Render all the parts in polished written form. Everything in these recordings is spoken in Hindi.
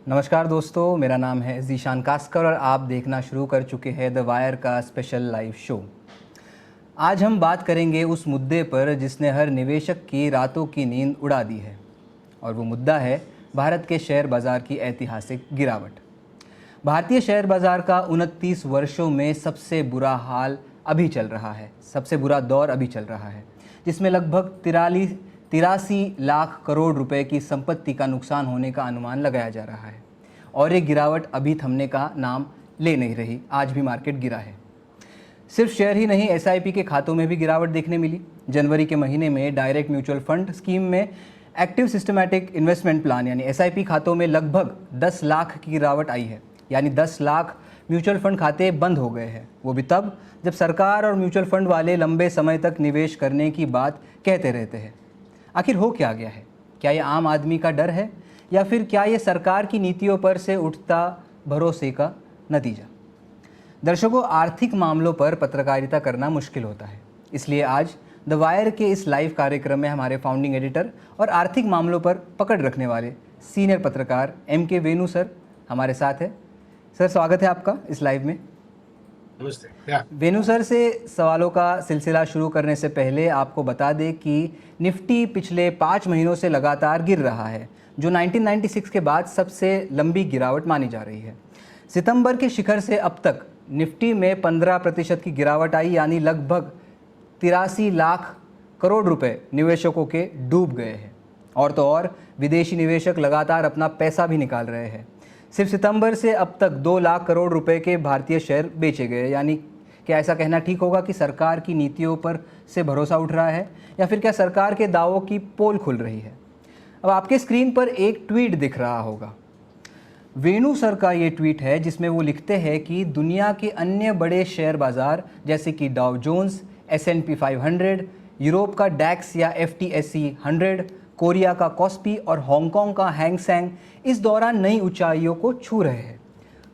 नमस्कार दोस्तों, मेरा नाम है ज़ीशान कास्कर और आप देखना शुरू कर चुके हैं द वायर का स्पेशल लाइव शो। आज हम बात करेंगे उस मुद्दे पर जिसने हर निवेशक की रातों की नींद उड़ा दी है, और वो मुद्दा है भारत के शेयर बाज़ार की ऐतिहासिक गिरावट। भारतीय शेयर बाज़ार का 29 वर्षों में सबसे बुरा हाल अभी चल रहा है, सबसे बुरा दौर अभी चल रहा है, जिसमें लगभग 83 लाख करोड़ रुपए की संपत्ति का नुकसान होने का अनुमान लगाया जा रहा है। और ये गिरावट अभी थमने का नाम ले नहीं रही, आज भी मार्केट गिरा है। सिर्फ शेयर ही नहीं, एसआईपी के खातों में भी गिरावट देखने मिली। जनवरी के महीने में डायरेक्ट म्यूचुअल फंड स्कीम में एक्टिव सिस्टमैटिक इन्वेस्टमेंट प्लान यानी एसआईपी खातों में लगभग 10 लाख की गिरावट आई है, यानी 10 लाख म्यूचुअल फंड खाते बंद हो गए हैं। वो भी तब जब सरकार और म्यूचुअल फंड वाले लंबे समय तक निवेश करने की बात कहते रहते हैं। आखिर हो क्या गया है? क्या ये आम आदमी का डर है, या फिर क्या ये सरकार की नीतियों पर से उठता भरोसे का नतीजा? दर्शकों, आर्थिक मामलों पर पत्रकारिता करना मुश्किल होता है, इसलिए आज द वायर के इस लाइव कार्यक्रम में हमारे फाउंडिंग एडिटर और आर्थिक मामलों पर पकड़ रखने वाले सीनियर पत्रकार MK वेणु सर हमारे साथ है। सर, स्वागत है आपका इस लाइव में। नमस्ते। वेणु सर से सवालों का सिलसिला शुरू करने से पहले आपको बता दें कि निफ्टी पिछले 5 महीनों से लगातार गिर रहा है, जो 1996 के बाद सबसे लंबी गिरावट मानी जा रही है। सितंबर के शिखर से अब तक निफ्टी में 15% की गिरावट आई, यानी लगभग 83 लाख करोड़ रुपए निवेशकों के डूब गए हैं। और तो और विदेशी निवेशक लगातार अपना पैसा भी निकाल रहे हैं। सिर्फ सितंबर से अब तक 2 लाख करोड़ रुपए के भारतीय शेयर बेचे गए, यानी क्या ऐसा कहना ठीक होगा कि सरकार की नीतियों पर से भरोसा उठ रहा है, या फिर क्या सरकार के दावों की पोल खुल रही है? अब आपके स्क्रीन पर एक ट्वीट दिख रहा होगा। वेणु सर का ये ट्वीट है जिसमें वो लिखते हैं कि दुनिया के अन्य बड़े शेयर बाजार जैसे कि डाउ जोन्स, S&P 500, यूरोप का डैक्स या FTSE 100, कोरिया का कॉस्पी और हांगकांग का हैंग सेंग इस दौरान नई ऊंचाइयों को छू रहे हैं।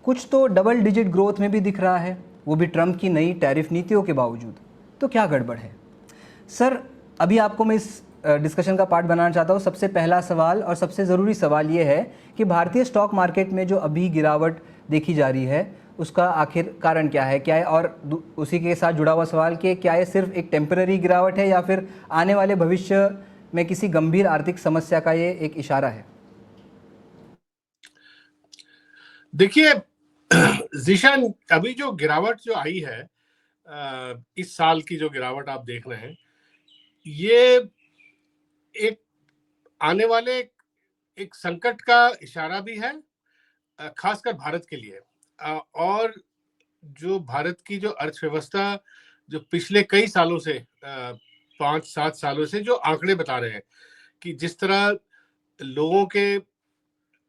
कुछ तो डबल डिजिट ग्रोथ में भी दिख रहा है, वो भी ट्रंप की नई टैरिफ नीतियों के बावजूद। तो क्या गड़बड़ है? सर, अभी आपको मैं इस डिस्कशन का पार्ट बनाना चाहता हूँ। सबसे पहला सवाल और सबसे ज़रूरी सवाल ये है कि भारतीय स्टॉक मार्केट में जो अभी गिरावट देखी जा रही है उसका आखिर कारण क्या है? क्या है, और उसी के साथ जुड़ा हुआ सवाल कि क्या ये सिर्फ एक टेम्पररी गिरावट है, या फिर आने वाले भविष्य में किसी गंभीर आर्थिक समस्या का ये एक इशारा है? देखिए जीशान, अभी जो गिरावट जो आई है, इस साल की जो गिरावट आप देख रहे हैं, ये एक आने वाले एक संकट का इशारा भी है, खासकर भारत के लिए। और जो भारत की जो अर्थव्यवस्था जो पिछले कई सालों से 5-7 सालों से जो आंकड़े बता रहे हैं कि जिस तरह लोगों के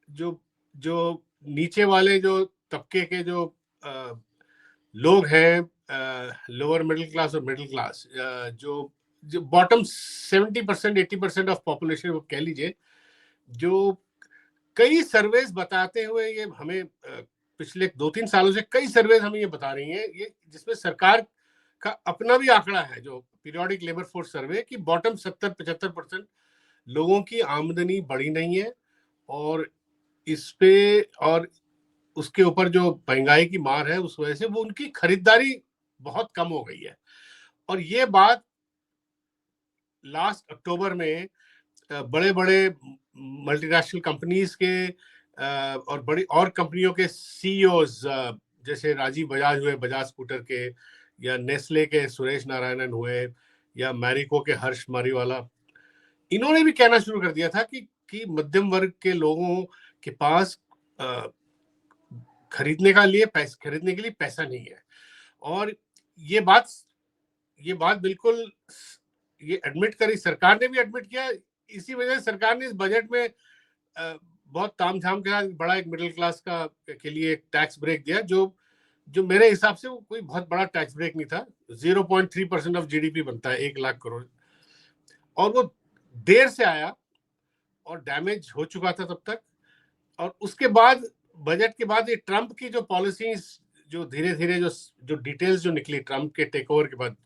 जो जो नीचे वाले जो तबके के जो लोग हैं, लोअर मिडिल क्लास और मिडिल क्लास, जो जो बॉटम 70% 80% ऑफ पॉपुलेशन वो कह लीजिए, जो कई सर्वेज बताते हुए ये हमें पिछले 2-3 सालों से कई सर्वेज हमें ये बता रही हैं, ये जिसमें सरकार का अपना भी आंकड़ा है, जो पीरियोडिक लेबर फोर्स सर्वे, कि बॉटम 70-75% लोगों की आमदनी बढ़ी नहीं है, और इस पे और उसके ऊपर जो महंगाई की मार है उस वजह से वो उनकी खरीदारी बहुत कम हो गई है। और ये बात लास्ट अक्टूबर में बड़े बड़े मल्टीनेशनल कंपनीज के और बड़ी और कंपनियों के सीईओज, जैसे राजीव बजाज हुए बजाज स्कूटर के, या नेस्ले के सुरेश नारायणन हुए, या मैरिको के हर्ष मारीवाला, इन्होंने भी कहना शुरू कर दिया था कि मध्यम वर्ग के लोगों के पास खरीदने के लिए पैसा नहीं है। और ये बात बिल्कुल ये एडमिट करी, सरकार ने भी एडमिट किया। इसी वजह से सरकार ने इस बजट में बहुत तामझाम के साथ बड़ा एक मिडिल क्लास के लिए एक टैक्स ब्रेक दिया, जो मेरे हिसाब से वो कोई बहुत बड़ा टैक्स ब्रेक नहीं था। 0.3% ऑफ GDP बनता है 1 लाख करोड़, और वो देर से आया और डैमेज हो चुका था तब तक। और उसके बाद बजट के बाद ये ट्रंप की जो पॉलिसीज जो धीरे धीरे जो डिटेल्स जो निकली ट्रंप के टेक ओवर के बाद,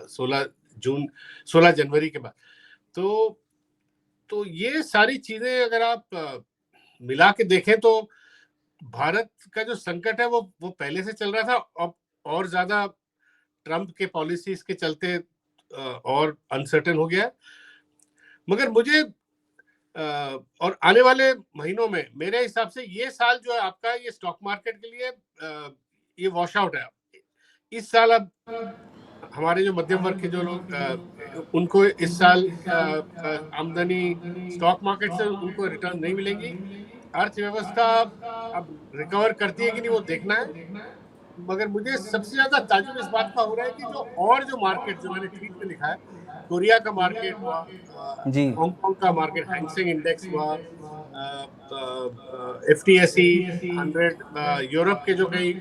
16 जनवरी के बाद, तो ये सारी चीजें अगर आप मिला के देखें तो भारत का जो संकट है वो पहले से चल रहा था, अब और ज्यादा ट्रम्प के पॉलिसीज के चलते और अनसर्टेन हो गया है। मगर मुझे और आने वाले महीनों में मेरे हिसाब से ये साल जो है आपका, ये स्टॉक मार्केट के लिए ये वॉश आउट है। इस साल अब हमारे जो मध्यम वर्ग के जो लोग उनको इस साल आमदनी स्टॉक मार्केट से उनको रिटर्न नहीं मिलेंगी। अर्थव्यवस्था अब रिकवर करती है कि नहीं वो देखना है। मगर मुझे सबसे ज्यादा ताज्जुब इस बात का हो रहा है कि जो मार्केट जो मैंने ट्वीट में लिखा है, कोरिया का मार्केट हुआ, जी। हांगकांग का मार्केट, हैंगसेंग इंडेक्स हुआ, एफटीएसई 100, यूरोप के जो कई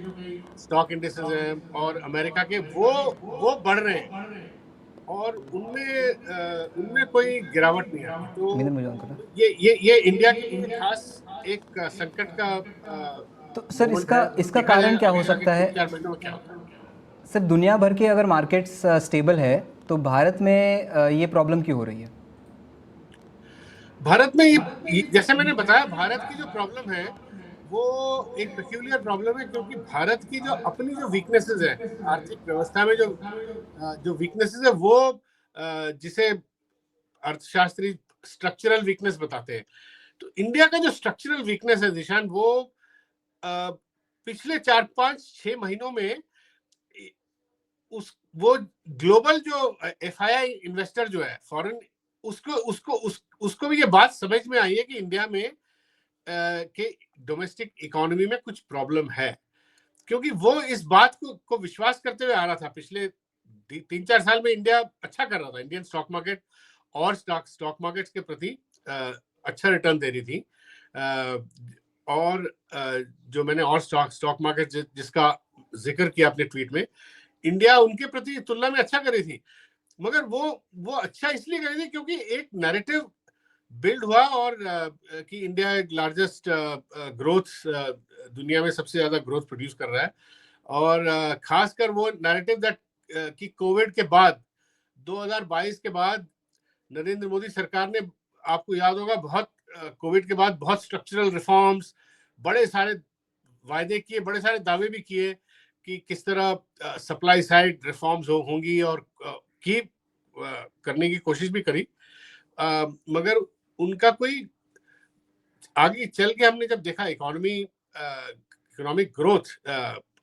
स्टॉक इंडेक्सेस हैं और अमेरिका के, वो बढ़ रहे हैं और उनमें कोई गिरावट नहीं आ रही। विंदर तो मुझे ऑन करना। ये इंडिया के लिए खास एक संकट का तो सर मोमेंट इसका है। इसका देखा जाए कारण क्या हो आगे सकता है? 3-4 महीनों में क्या होता है। सर दुनिया भर के अगर मार्केट्स स्टेबल है तो भारत में ये प्रॉब्लम क्यों हो रही है? भारत में ये जैसे मैंने बताया, भारत की जो प्रॉब्लम है वो एक पेक्यूलियर प्रॉब्लम है, क्योंकि भारत की जो अपनी जो वीकनेसेस है आर्थिक व्यवस्था में, जो वीकनेसेस है वो जिसे अर्थशास्त्री स्ट्रक्चरल वीकनेस बताते हैं। तो इंडिया का जो स्ट्रक्चरल वीकनेस है निशान, वो पिछले 4-5-6 महीनों में वो ग्लोबल जो एफआईआई इन्वेस्टर जो है फॉरेन, उसको भी ये बात समझ में आई है कि इंडिया में के डोमेस्टिक इकोनॉमी में कुछ प्रॉब्लम है। क्योंकि वो इस बात को विश्वास करते हुए आ रहा था, पिछले 3-4 साल में इंडिया अच्छा कर रहा था, इंडियन स्टॉक मार्केट और स्टॉक मार्केट्स के प्रति अच्छा रिटर्न दे रही थी। और जो मैंने और स्टॉक मार्केट जिसका जिक्र किया अपने ट्वीट में, इंडिया उनके प्रति तुलना में अच्छा कर रही थी। मगर वो अच्छा इसलिए कर रही थी क्योंकि एक नैरेटिव बिल्ड हुआ और कि इंडिया एक लार्जेस्ट ग्रोथ, दुनिया में सबसे ज्यादा ग्रोथ प्रोड्यूस कर रहा है। और खासकर वो नैरेटिव दैट कि कोविड के बाद 2022 के बाद नरेंद्र मोदी सरकार ने, आपको याद होगा, बहुत कोविड के बाद बहुत स्ट्रक्चरल रिफॉर्म्स, बड़े सारे वायदे किए, बड़े सारे दावे भी किए कि किस तरह सप्लाई साइड रिफॉर्म्स होंगी, और की करने की कोशिश भी करी। मगर उनका कोई आगे चल के हमने जब देखा economic growth,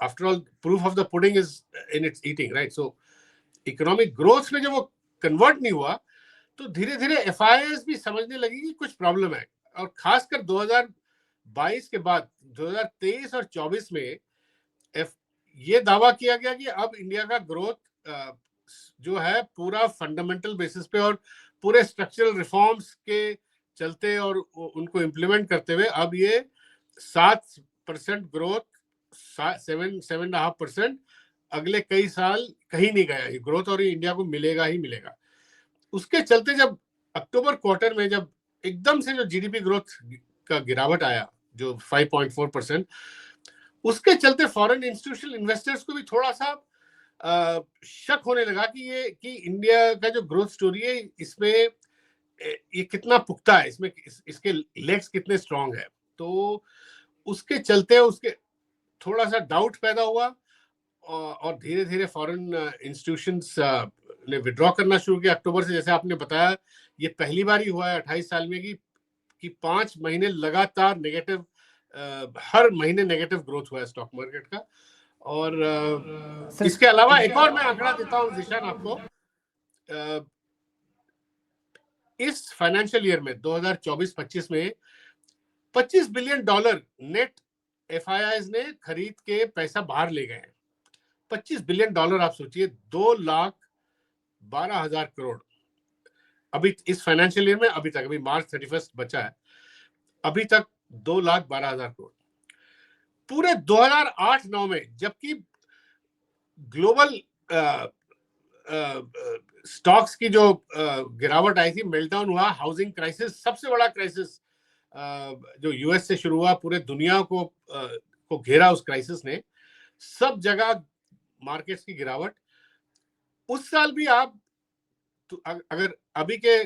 after all proof of the pudding is in its eating, right? So economic growth में जब वो कन्वर्ट नहीं हुआ, तो धीरे धीरे एफआईआईज भी समझने लगी कि कुछ प्रॉब्लम है। और खासकर 2022 के बाद 2023 और 24 में ये दावा किया गया कि अब इंडिया का ग्रोथ जो है पूरा फंडामेंटल बेसिस पे और पूरे स्ट्रक्चरल रिफॉर्म्स के चलते और उनको इम्प्लीमेंट करते हुए अब ये 7% ग्रोथ, 7.5% अगले कई साल कहीं नहीं गया ये ग्रोथ, और ये इंडिया को मिलेगा ही मिलेगा। उसके चलते जब अक्टूबर क्वार्टर में जब एकदम से जो जीडीपी ग्रोथ का गिरावट आया, जो 5.4%, उसके चलते फॉरेन इंस्टीट्यूशनल इन्वेस्टर्स को भी थोड़ा सा शक होने लगा कि इंडिया का जो ग्रोथ स्टोरी है इसमें ये कितना पुख्ता है, इसमें इसके लेग्स कितने स्ट्रांग है। तो उसके चलते उसके थोड़ा सा डाउट पैदा हुआ और धीरे धीरे फॉरेन इंस्टीट्यूशंस ने विड्रॉ करना शुरू किया अक्टूबर से। जैसे आपने बताया, ये पहली बार ही हुआ है 28 साल में कि 5 महीने लगातार नेगेटिव, हर महीने नेगेटिव ग्रोथ हुआ है स्टॉक मार्केट का। और इसके अलावा एक और मैं आंकड़ा देता हूं जिशान आपको, इस फाइनेंशियल ईयर में 2024-25 में $25 बिलियन नेट एफआईआईज ने खरीद के पैसा बाहर ले गए हैं। $25 बिलियन, आप सोचिए, 2,12,000 करोड़ अभी इस फाइनेंशियल ईयर में, अभी मार्च 31 बचा है, अभी तक 2,12,000 करोड़। पूरे 2008-9 में जबकि ग्लोबल स्टॉक्स की जो गिरावट आई थी, मेल्टडाउन हुआ, हाउसिंग क्राइसिस, सबसे बड़ा क्राइसिस जो यूएस से शुरू हुआ, पूरे दुनिया को घेरा उस क्राइसिस ने, सब जगह मार्केट्स की गिरावट। उस साल भी आप अगर अभी के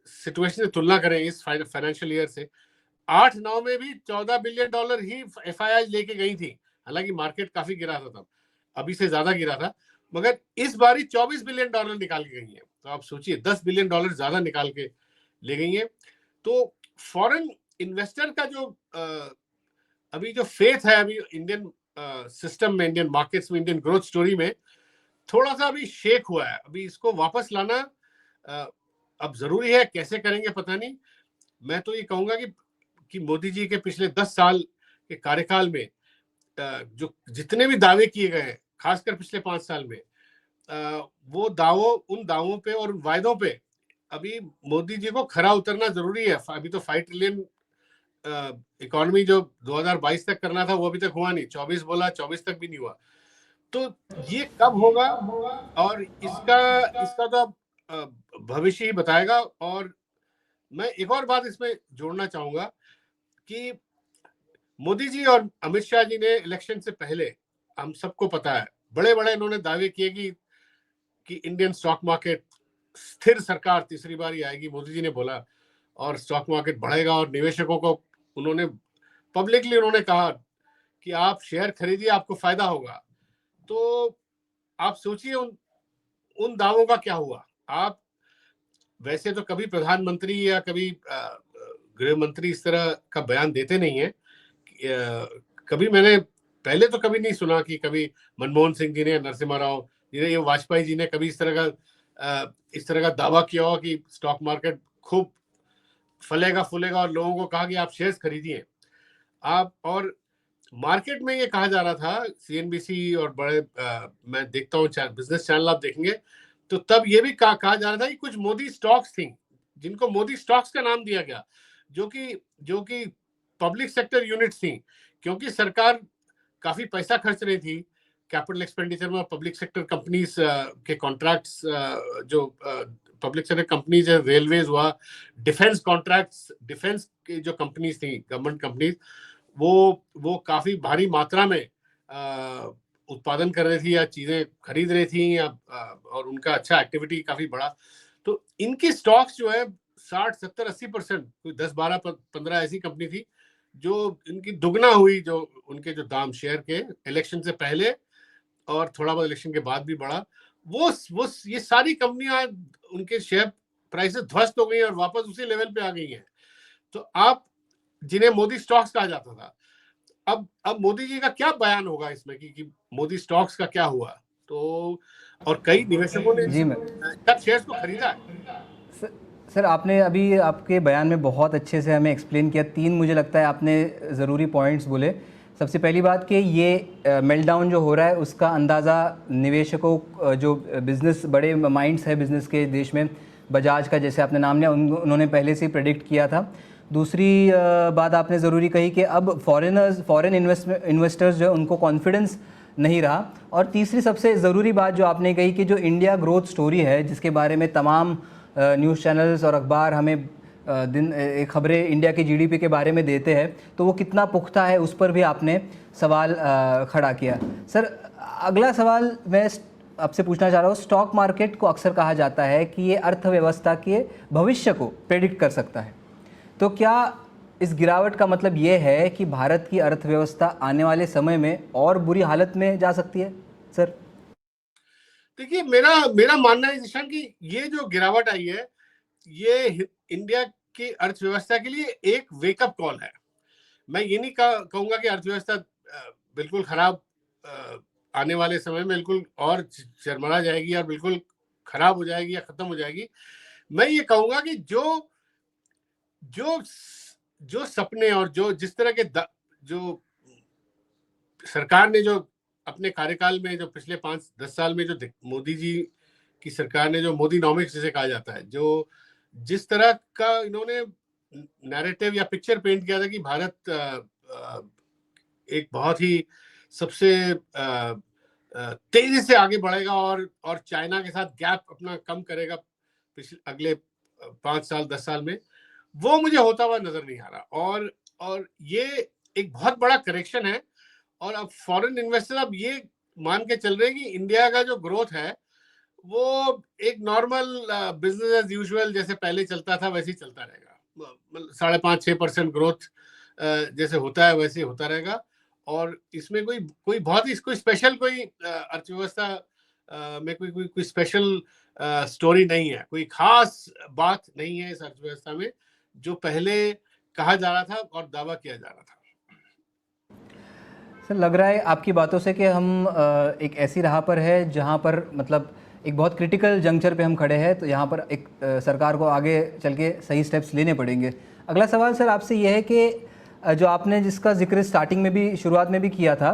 सिचुएशन से तुलना करें इस फाइनेंशियल ईयर से, 8-9 में भी $14 बिलियन ही FIIs लेके गई थी, हालांकि मार्केट काफी गिरा था तब, अभी से ज्यादा गिरा था, मगर इस बार ही $24 बिलियन निकाल के गई है। तो आप सोचिए $10 बिलियन ज्यादा निकाल के ले गई है। तो फॉरेन इन्वेस्टर का जो अभी जो फेथ है अभी इंडियन सिस्टम में, इंडियन मार्केट्स में, इंडियन ग्रोथ स्टोरी में थोड़ा सा अभी शेक हुआ है। अभी इसको वापस लाना अब जरूरी है। कैसे करेंगे पता नहीं। मैं तो ये कहूंगा कि मोदी जी के पिछले 10 साल के कार्यकाल में जो जितने भी दावे किए गए हैं, खासकर पिछले 5 साल में, वो उन दावों पे और उन वायदों पे अभी मोदी जी को खरा उतरना जरूरी है। अभी तो 5 ट्रिलियन इकोनॉमी जो 2022 तक करना था वो अभी तक हुआ नहीं। 24 बोला, 24 तक भी नहीं हुआ। तो ये कब होगा और इसका तो भविष्य ही बताएगा। और मैं एक और बात इसमें जोड़ना चाहूंगा कि मोदी जी और अमित शाह जी ने इलेक्शन से पहले, हम सबको पता है, बड़े बड़े इन्होंने दावे किए कि इंडियन स्टॉक मार्केट, स्थिर सरकार तीसरी बार ही आएगी, मोदी जी ने बोला, और स्टॉक मार्केट बढ़ेगा। और निवेशकों को उन्होंने पब्लिकली उन्होंने कहा कि आप शेयर खरीदिए, आपको फायदा होगा। तो आप सोचिए उन दावों का क्या हुआ। आप वैसे तो कभी प्रधानमंत्री या कभी गृह मंत्री इस तरह का बयान देते नहीं है। कभी मैंने पहले तो कभी नहीं सुना कि कभी मनमोहन सिंह जी ने, नरसिम्हा राव जी ने, वाजपेयी जी ने कभी इस तरह का दावा किया हो कि स्टॉक मार्केट खूब फलेगा फूलेगा, और लोगों को कहा कि आप शेयर्स खरीदिए आप। और मार्केट में ये कहा जा रहा था, CNBC और बड़े मैं देखता हूँ बिजनेस चैनल आप देखेंगे, तो तब ये भी कहा जा रहा था कि कुछ मोदी स्टॉक्स थी जिनको मोदी स्टॉक्स का नाम दिया गया, जो कि पब्लिक सेक्टर यूनिट्स थी, क्योंकि सरकार काफी पैसा खर्च रही थी कैपिटल एक्सपेंडिचर में। पब्लिक सेक्टर कंपनीज के कॉन्ट्रैक्ट्स, जो पब्लिक सेक्टर कंपनीज है, रेलवेज हुआ, डिफेंस कॉन्ट्रैक्ट्स, डिफेंस की जो कंपनीज थी, गवर्नमेंट कंपनीज, वो काफी भारी मात्रा में उत्पादन कर रही थी या चीजें खरीद रही थी, या और उनका अच्छा एक्टिविटी काफी बड़ा। तो इनकी स्टॉक्स जो है 60-70-80%, कोई 10-12-15 ऐसी कंपनी थी जो इनकी दुगना हुई, जो उनके जो दाम शेयर के इलेक्शन से पहले और थोड़ा बहुत इलेक्शन के बाद भी बढ़ा। वो ये सारी कंपनियां, उनके शेयर प्राइसेस ध्वस्त हो गई और वापस उसी लेवल पे आ गई हैं। तो आप, जिन्हें मोदी स्टॉक्स कहा जाता था, अब मोदी जी का क्या बयान होगा इसमें कि मोदी स्टॉक्स का क्या हुआ। तो और कई निवेशकों ने जी मैं कब शेयर्स को खरीदा है। सर, आपने अभी आपके बयान में बहुत अच्छे से हमें एक्सप्लेन किया। 3 मुझे लगता है आपने ज़रूरी पॉइंट्स बोले। सबसे पहली बात कि ये मेल्टडाउन जो हो रहा है उसका अंदाज़ा निवेशकों, जो बिज़नेस, बड़े माइंड्स है बिज़नेस के देश में, बजाज का जैसे आपने नाम लिया, उन्होंने पहले से ही प्रेडिक्ट किया था। दूसरी बात आपने ज़रूरी कही कि अब फॉरेन इन्वेस्टर्स जो है उनको कॉन्फिडेंस नहीं रहा। और तीसरी सबसे ज़रूरी बात जो आपने कही कि जो इंडिया ग्रोथ स्टोरी है, जिसके बारे में तमाम न्यूज़ चैनल्स और अखबार हमें खबरें इंडिया की GDP के बारे में देते हैं, तो वो कितना पुख्ता है उस पर भी आपने सवाल खड़ा किया। सर, अगला सवाल मैं आपसे पूछना चाह रहा हूँ। स्टॉक मार्केट को अक्सर कहा जाता है कि ये अर्थव्यवस्था के भविष्य को प्रेडिक्ट कर सकता है, तो क्या इस गिरावट का मतलब ये है कि भारत की अर्थव्यवस्था आने वाले समय में और बुरी हालत में जा सकती है? सर देखिए, मेरा मानना है जिशान कि ये जो गिरावट आई है, ये इंडिया की अर्थव्यवस्था के लिए एक वेकअप कॉल है। मैं ये नहीं कहूंगा कि अर्थव्यवस्था बिल्कुल खराब आने वाले समय में बिल्कुल और चरमरा जाएगी और बिल्कुल खराब हो जाएगी या खत्म हो जाएगी। मैं ये कहूंगा कि जो सपने और जिस तरह के जो सरकार ने जो अपने कार्यकाल में, जो पिछले 5-10 साल में जो मोदी जी की सरकार ने, जो मोदीनॉमिक्स जिसे कहा जाता है, जो जिस तरह का इन्होंने नैरेटिव या पिक्चर पेंट किया था कि भारत एक बहुत ही सबसे तेजी से आगे बढ़ेगा और चाइना के साथ गैप अपना कम करेगा अगले 5 साल 10 साल में, वो मुझे होता हुआ नजर नहीं आ रहा। और ये एक बहुत बड़ा करेक्शन है। और अब फॉरेन इन्वेस्टर अब ये मान के चल रहे हैं कि इंडिया का जो ग्रोथ है वो एक नॉर्मल बिजनेस एज यूजुअल जैसे पहले चलता था वैसे ही चलता रहेगा। 5.5-6% ग्रोथ जैसे होता है वैसे होता रहेगा। और इसमें कोई कोई बहुत ही कोई स्पेशल कोई अर्थव्यवस्था में कोई स्पेशल स्टोरी नहीं है, कोई खास बात नहीं है इस अर्थव्यवस्था में जो पहले कहा जा रहा था और दावा किया जा रहा था। सर लग रहा है आपकी बातों से कि हम एक ऐसी राह पर है जहाँ पर मतलब एक बहुत क्रिटिकल जंक्चर पे हम खड़े हैं, तो यहाँ पर एक सरकार को आगे चल के सही स्टेप्स लेने पड़ेंगे। अगला सवाल सर आपसे ये है कि जो आपने जिसका जिक्र स्टार्टिंग में भी शुरुआत में भी किया था,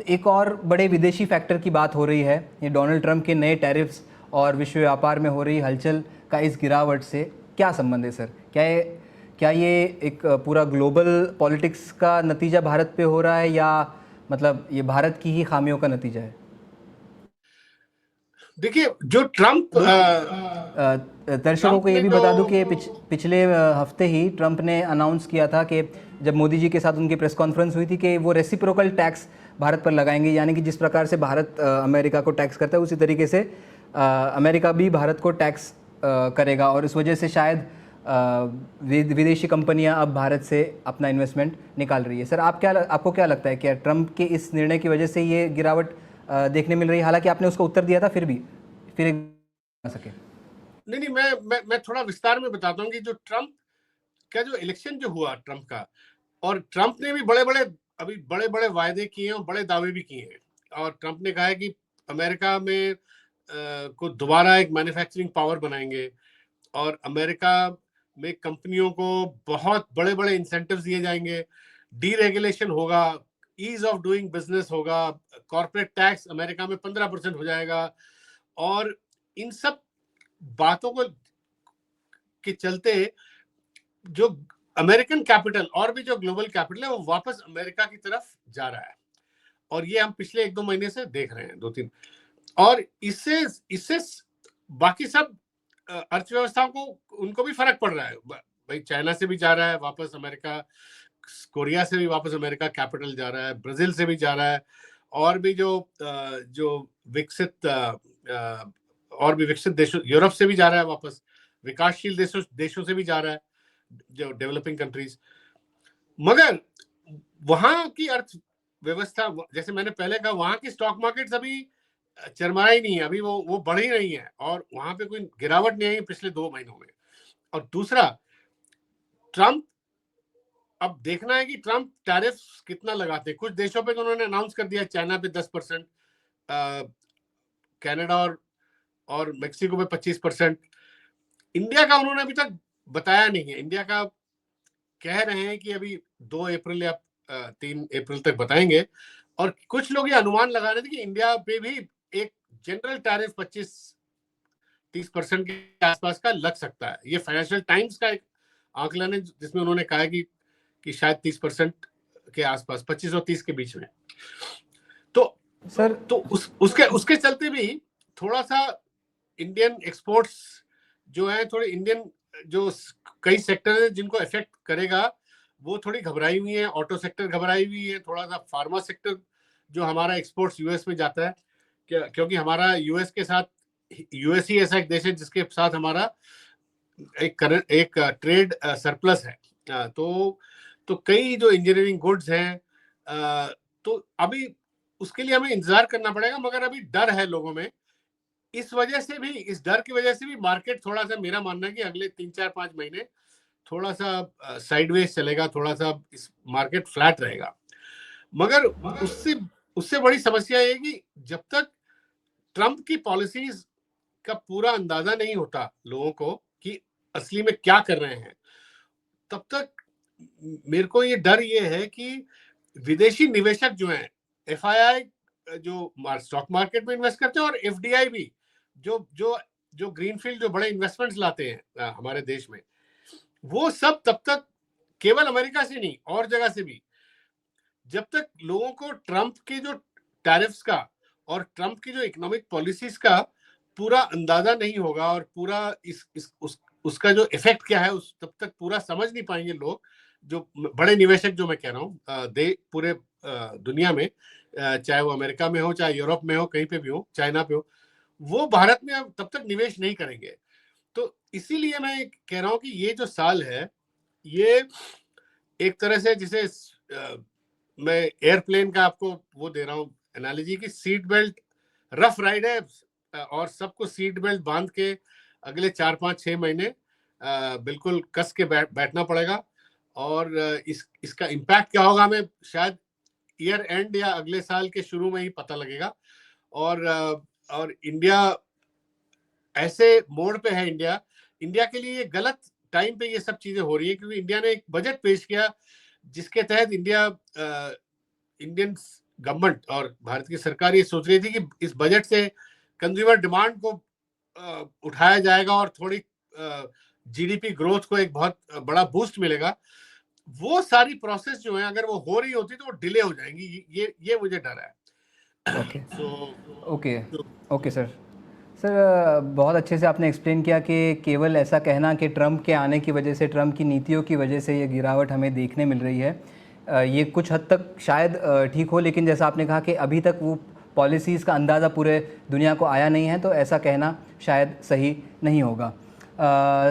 एक और बड़े विदेशी फैक्टर की बात हो रही है, ये डोनाल्ड ट्रंप के नए टैरिफ्स और विश्व व्यापार में हो रही हलचल का इस गिरावट से क्या संबंध है सर? क्या ये एक पूरा ग्लोबल पॉलिटिक्स का नतीजा भारत पे हो रहा है या मतलब ये भारत की ही खामियों का नतीजा है? देखिए जो ट्रंप दर्शकों को ये भी बता दूं कि पिछले हफ्ते ही ट्रंप ने अनाउंस किया था कि जब मोदी जी के साथ उनकी प्रेस कॉन्फ्रेंस हुई थी कि वो रेसिप्रोकल टैक्स भारत पर लगाएंगे, यानी कि जिस प्रकार से भारत अमेरिका को टैक्स करता है उसी तरीके से अमेरिका भी भारत को टैक्स करेगा, और इस वजह से शायद विदेशी कंपनियां अब भारत से अपना इन्वेस्टमेंट निकाल रही है। सर आपको क्या लगता है, क्या ट्रंप के इस निर्णय की वजह से ये गिरावट देखने मिल रही है? हालांकि आपने उसका उत्तर दिया था, फिर एक सके। नहीं, मैं थोड़ा विस्तार में बताता हूँ कि जो ट्रंप का जो इलेक्शन जो हुआ ट्रंप का, और ट्रंप ने भी बड़े बड़े वायदे किए हैं और बड़े दावे भी किए हैं। और ट्रंप ने कहा है कि अमेरिका में को दोबारा एक मैन्युफैक्चरिंग पावर बनाएंगे और अमेरिका में कंपनियों को बहुत बड़े बड़े इंसेंटिव्स दिए जाएंगे, डीरेगुलेशन होगा, ईज ऑफ डूइंग बिजनेस होगा, कॉर्पोरेट टैक्स अमेरिका में 15% हो जाएगा। और इन सब बातों को के चलते जो अमेरिकन कैपिटल और भी जो ग्लोबल कैपिटल है वो वापस अमेरिका की तरफ जा रहा है, और ये हम पिछले 1-2 महीने से देख रहे हैं, 2-3। और इससे बाकी सब अर्थव्यवस्थाओं को उनको भी फर्क पड़ रहा है। भाई चाइना से भी जा रहा है वापस अमेरिका, कोरिया से भी वापस अमेरिका कैपिटल जा रहा है, ब्राजील से भी जा रहा है, और भी जो विकसित और भी विकसित देशों, यूरोप से भी जा रहा है वापस, विकासशील देशों से भी जा रहा है, जो डेवलपिंग कंट्रीज। मगर वहां की अर्थव्यवस्था, जैसे मैंने पहले कहा, वहां की स्टॉक मार्केट अभी चरमरा ही नहीं है, अभी वो बढ़ ही रही है, और वहां पे कोई गिरावट नहीं आई पिछले 2 महीनों में। और दूसरा, ट्रंप, अब देखना है कि ट्रंप टैरिफ कितना लगाते हैं। कुछ देशों पे तो उन्होंने अनाउंस कर दिया, चाइना पे 10%, कनाडा और मेक्सिको पे 25%। इंडिया का उन्होंने अभी तक बताया नहीं है। इंडिया का कह रहे हैं कि अभी 2 अप्रैल या 3 अप्रैल तक बताएंगे। और कुछ लोग ये अनुमान लगा रहे थे कि इंडिया पे भी एक जनरल टैरिफ 25-30% के आसपास का लग सकता है। ये फाइनेंशियल टाइम्स का एक आंकलन है जिसमें उन्होंने कहा है कि शायद 30% के आसपास, 25 और 30 के बीच में। तो सर उसके चलते भी थोड़ा सा इंडियन एक्सपोर्ट्स जो है, थोड़े इंडियन जो कई सेक्टर है जिनको इफेक्ट करेगा, वो थोड़ी घबराई हुई है। ऑटो सेक्टर घबराई हुई है, थोड़ा सा फार्मा सेक्टर जो हमारा एक्सपोर्ट्स यूएस में जाता है, क्योंकि हमारा यूएस के साथ, यूएस ही ऐसा एक देश है जिसके साथ हमारा एक ट्रेड सरप्लस है। तो कई जो इंजीनियरिंग गुड्स हैं, तो अभी उसके लिए हमें इंतजार करना पड़ेगा। मगर अभी डर है लोगों में, इस डर की वजह से भी मार्केट थोड़ा सा, मेरा मानना है कि अगले 3-4-5 महीने थोड़ा सा साइडवेज चलेगा, थोड़ा सा इस मार्केट फ्लैट रहेगा। मगर उससे बड़ी समस्या ये है कि जब तक ट्रंप की पॉलिसीज का पूरा अंदाजा नहीं होता लोगों को कि असली में क्या कर रहे हैं, तब तक मेरे को ये डर ये है कि विदेशी निवेशक जो हैं, एफआईआई जो स्टॉक मार्केट में इन्वेस्ट करते हैं, और एफडीआई भी जो ग्रीनफील्ड जो बड़े इन्वेस्टमेंट्स लाते हैं हमारे देश में, वो सब तब तक केवल अमेरिका से नहीं और जगह से भी, जब तक लोगों को ट्रंप के जो टैरिफ्स का और ट्रंप की जो इकोनॉमिक पॉलिसीज का पूरा अंदाजा नहीं होगा और पूरा उसका जो इफेक्ट क्या है, तब तक पूरा समझ नहीं पाएंगे लोग। जो बड़े निवेशक जो मैं कह रहा हूँ पूरे दुनिया में, चाहे वो अमेरिका में हो, चाहे यूरोप में हो, कहीं पे भी हो, चाइना पे हो, वो भारत में अब तब तक निवेश नहीं करेंगे। तो इसीलिए मैं कह रहा हूं कि ये जो साल है, ये एक तरह से जिसे मैं एयरप्लेन का आपको वो दे रहा हूं एनालॉजी की, सीट बेल्ट रफ राइड है और सबको सीट बेल्ट बांध के अगले 4 5 6 महीने बिल्कुल कस के बैठना पड़ेगा। और इसका इम्पैक्ट क्या होगा हमें शायद ईयर एंड या अगले साल के शुरू में ही पता लगेगा। और इंडिया ऐसे मोड़ पे है, इंडिया के लिए ये गलत टाइम पे ये सब चीजें हो रही है, क्योंकि इंडिया ने एक बजट पेश किया जिसके तहत इंडियन गवर्नमेंट और भारत की सरकार ये सोच रही थी कि इस बजट से कंज्यूमर डिमांड को उठाया जाएगा और थोड़ी जीडीपी ग्रोथ को एक बहुत बड़ा बूस्ट मिलेगा। वो सारी प्रोसेस जो है अगर वो हो रही होती तो वो डिले हो जाएंगी, ये मुझे डर है। ओके ओके तो ओके सर। सर बहुत अच्छे से आपने एक्सप्लेन किया कि केवल ऐसा कहना कि ट्रम्प के आने की वजह से, ट्रम्प की नीतियों की वजह से ये गिरावट हमें देखने मिल रही है, ये कुछ हद तक शायद ठीक हो, लेकिन जैसा आपने कहा कि अभी तक वो पॉलिसीज़ का अंदाज़ा पूरे दुनिया को आया नहीं है, तो ऐसा कहना शायद सही नहीं होगा।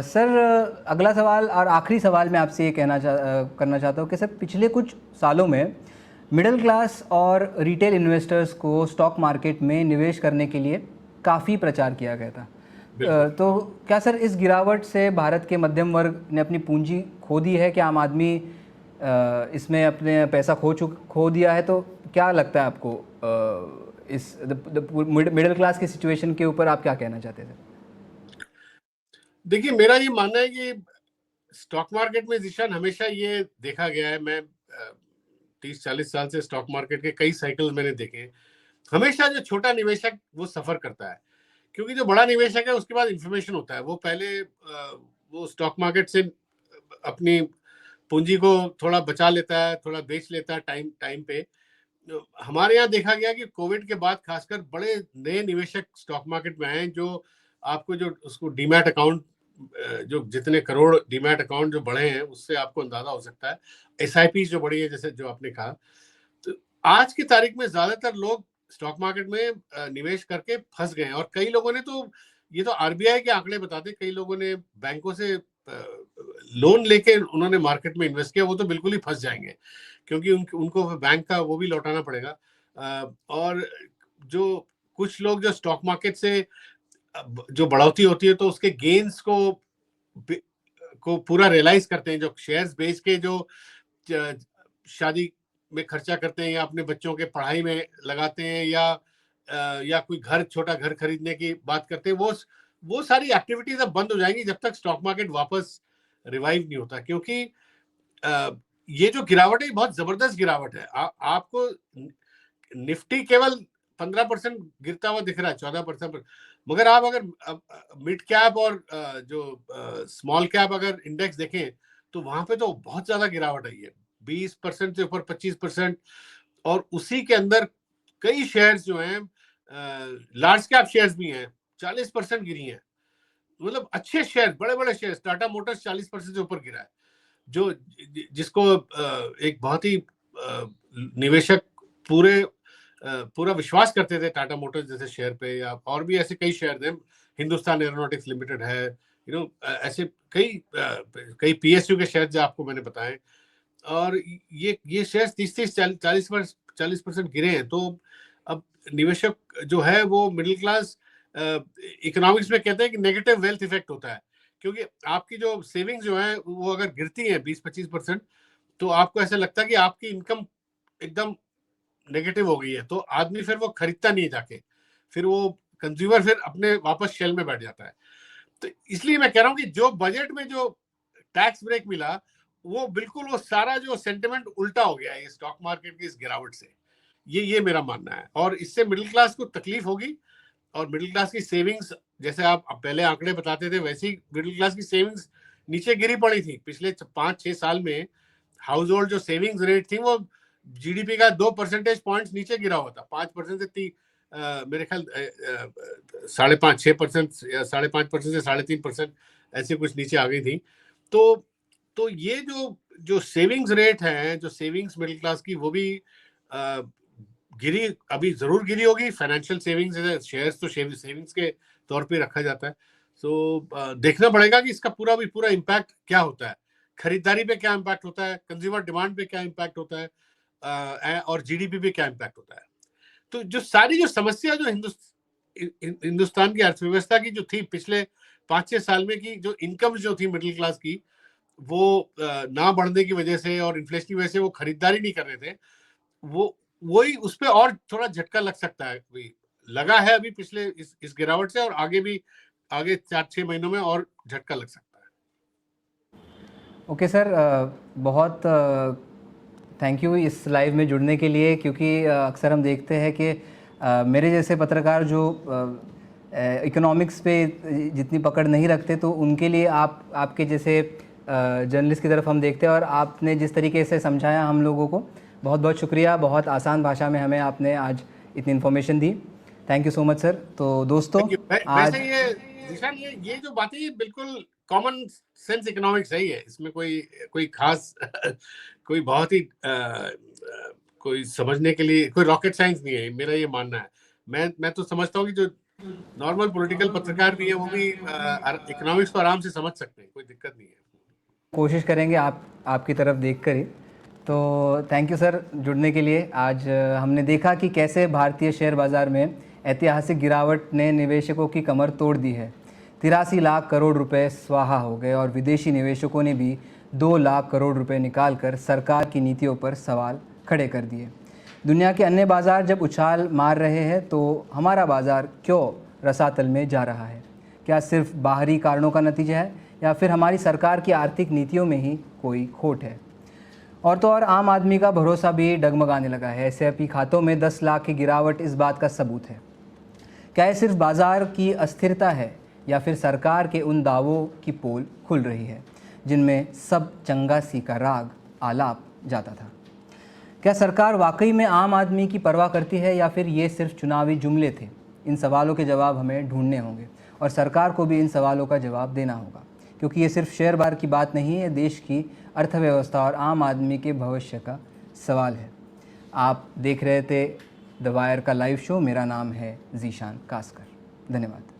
सर अगला सवाल और आखिरी सवाल मैं आपसे ये करना चाहता हूँ कि सर पिछले कुछ सालों में मिडिल क्लास और रिटेल इन्वेस्टर्स को स्टॉक मार्केट में निवेश करने के लिए काफ़ी प्रचार किया गया था। तो क्या सर इस गिरावट से भारत के मध्यम वर्ग ने अपनी पूंजी खो दी है? क्या आम आदमी इसमें अपने पैसा खो दिया है? तो क्या लगता है आपको इस मिडिल क्लास की सिचुएशन के ऊपर आप क्या कहना चाहते हैं सर? देखिए, मेरा ये मानना है कि स्टॉक मार्केट में जिशान हमेशा ये देखा गया है, मैं 30 40 साल से स्टॉक मार्केट के कई साइकिल मैंने देखे, हमेशा जो छोटा निवेशक वो सफर करता है, क्योंकि जो बड़ा निवेशक है उसके पास इंफॉर्मेशन होता है, वो पहले वो स्टॉक मार्केट से अपनी पूंजी को थोड़ा बचा लेता है, थोड़ा बेच लेता है टाइम पे। हमारे यहाँ देखा गया कि कोविड के बाद खासकर बड़े नए निवेशक स्टॉक मार्केट में आए, जो आपको जो उसको डीमैट अकाउंट, जो जितने करोड़ डीमैट अकाउंट जो बढ़े हैं उससे आपको अंदाजा हो सकता है, एसआईपी जो बढ़ी है जैसे जो आपने कहा। तो आज की तारीख में ज्यादातर लोग स्टॉक मार्केट में निवेश करके फंस गए हैं, और कई लोगों ने तो, ये तो आरबीआई के आंकड़े बताते, कई लोगों ने बैंकों से लोन लेके उन्होंने मार्केट में इन्वेस्ट किया, वो तो बिल्कुल ही फंस जाएंगे, क्योंकि उनको बैंक का वो भी लौटाना पड़ेगा। और जो कुछ लोग जो स्टॉक मार्केट से जो बढ़ोतरी होती है तो उसके गेन्स को पूरा रियलाइज करते हैं, जो शेयर्स बेच के जो शादी में खर्चा करते हैं या अपने बच्चों के पढ़ाई में लगाते हैं, या कोई छोटा घर खरीदने की बात करते हैं, वो सारी एक्टिविटीज अब बंद हो जाएंगी जब तक स्टॉक मार्केट वापस रिवाइव नहीं होता। क्योंकि ये जो गिरावट है बहुत जबरदस्त गिरावट है। आपको निफ्टी केवल 15% गिरता हुआ दिख रहा है, 14%, मगर आप अगर मिड कैप और जो स्मॉल कैप अगर इंडेक्स देखें तो वहां पे तो बहुत ज्यादा गिरावट आई है, 20% से ऊपर 25%। और उसी के अंदर कई शेयर्स जो हैं, लार्ज कैप शेयर्स भी हैं, 40% गिरी हैं। मतलब अच्छे शेयर, बड़े बड़े शेयर्स, टाटा मोटर्स 40% से ऊपर गिरा है, जो जिसको एक बहुत ही निवेशक पूरा विश्वास करते थे टाटा मोटर्स जैसे शेयर पे, या और भी ऐसे कई शेयर हैं, हिंदुस्तान एरोनॉटिक्स लिमिटेड है, ऐसे कई पीएसयू के शेयर जो आपको मैंने बताए। और ये शेयर 30-40% गिरे हैं। तो अब निवेशक जो है वो मिडिल क्लास, इकोनॉमिक्स में कहते हैं कि नेगेटिव वेल्थ इफेक्ट होता है, क्योंकि आपकी जो सेविंग्स जो है वो अगर गिरती है 20-25%, तो आपको ऐसा लगता है कि आपकी इनकम एकदम नेगेटिव हो गई है, तो आदमी फिर वो खरीदता नहीं जाके, फिर वो कंज्यूमर फिर अपने वापस शेल में बैठ जाता है। तो इसलिए मैं कह रहा हूं कि जो बजट में जो टैक्स ब्रेक मिला, वो बिल्कुल वो सारा जो सेंटिमेंट उल्टा हो गया है स्टॉक मार्केट की इस गिरावट से। ये मेरा मानना है, और इससे मिडिल क्लास को तकलीफ होगी, और मिडिल क्लास की सेविंग्स, जैसे आप पहले आंकड़े बताते थे वैसे ही मिडिल क्लास की सेविंग्स नीचे गिरी पड़ी थी पिछले 5-6 साल में। हाउस होल्ड जो सेविंग्स रेट थी वो जीडीपी का 2 परसेंटेज पॉइंट्स नीचे गिरा हुआ था, 5% से मेरे ख्याल 5.5-6% या 5.5% से 3.5% ऐसे कुछ नीचे आ गई थी। तो ये जो सेविंग्स रेट है, जो सेविंग्स मिडिल क्लास की, वो भी गिरी, अभी जरूर गिरी होगी। फाइनेंशियल सेविंग्स, शेयर्स तो सेविंग्स के तौर पे रखा जाता है, तो देखना पड़ेगा कि इसका पूरा इम्पैक्ट क्या होता है, खरीदारी पे क्या इम्पैक्ट होता है, कंज्यूमर डिमांड पे क्या इम्पैक्ट होता है, और जीडीपी पे क्या इम्पैक्ट होता है। तो जो सारी जो समस्या जो हिंदुस्तान की अर्थव्यवस्था की जो थी पिछले 5-6 साल में, की जो इनकम जो थी मिडिल क्लास की, वो ना बढ़ने की वजह से और इन्फ्लेशन की वजह से वो खरीदारी नहीं कर रहे थे, वही उस पे और थोड़ा झटका लग सकता है, लगा है अभी पिछले इस गिरावट से, और आगे 4-6 महीनों में और झटका लग सकता है। ओके सर, बहुत थैंक यू इस लाइव में जुड़ने के लिए, क्योंकि अक्सर हम देखते हैं कि मेरे जैसे पत्रकार जो इकोनॉमिक्स पे जितनी पकड़ नहीं रखते, तो उनके लिए आपके जैसे जर्नलिस्ट की तरफ हम देखते हैं, और आपने जिस तरीके से समझाया हम लोगों को, बहुत बहुत शुक्रिया। बहुत आसान भाषा में हमें आपने आज इतनी information the. Thank you so much sir. तो दोस्तों आज वैसे ये जो बातें ये बिल्कुल कॉमन सेंस इकोनॉमिक्स है, ये इसमें कोई खास कोई बहुत ही कोई समझने के लिए कोई रॉकेट साइंस नहीं है, मेरा ये मानना है। मैं तो समझता हूँ कि जो नॉर्मल पॉलिटिकल पत्रकार भी है वो भी इकोनॉमिक्स को आराम से समझ सकते हैं, कोई दिक्कत नहीं है। कोशिश करेंगे आपकी तरफ देखकर ही। तो थैंक यू सर जुड़ने के लिए। आज हमने देखा कि कैसे भारतीय शेयर बाज़ार में ऐतिहासिक गिरावट ने निवेशकों की कमर तोड़ दी है। 83 लाख करोड़ रुपए स्वाहा हो गए, और विदेशी निवेशकों ने भी 2 लाख करोड़ रुपए निकालकर सरकार की नीतियों पर सवाल खड़े कर दिए। दुनिया के अन्य बाज़ार जब उछाल मार रहे हैं, तो हमारा बाज़ार क्यों रसातल में जा रहा है? क्या सिर्फ बाहरी कारणों का नतीजा है, या फिर हमारी सरकार की आर्थिक नीतियों में ही कोई खोट है? और तो और आम आदमी का भरोसा भी डगमगाने लगा है। एसआईपी खातों में 10 लाख की गिरावट इस बात का सबूत है। क्या ये सिर्फ बाजार की अस्थिरता है, या फिर सरकार के उन दावों की पोल खुल रही है जिनमें सब चंगा सी का राग आलाप जाता था? क्या सरकार वाकई में आम आदमी की परवाह करती है, या फिर ये सिर्फ चुनावी जुमले थे? इन सवालों के जवाब हमें ढूंढने होंगे, और सरकार को भी इन सवालों का जवाब देना होगा, क्योंकि ये सिर्फ शेयर बाजार की बात नहीं है, देश की अर्थव्यवस्था और आम आदमी के भविष्य का सवाल है। आप देख रहे थे द वायर का लाइव शो। मेरा नाम है ज़ीशान कासकर। धन्यवाद।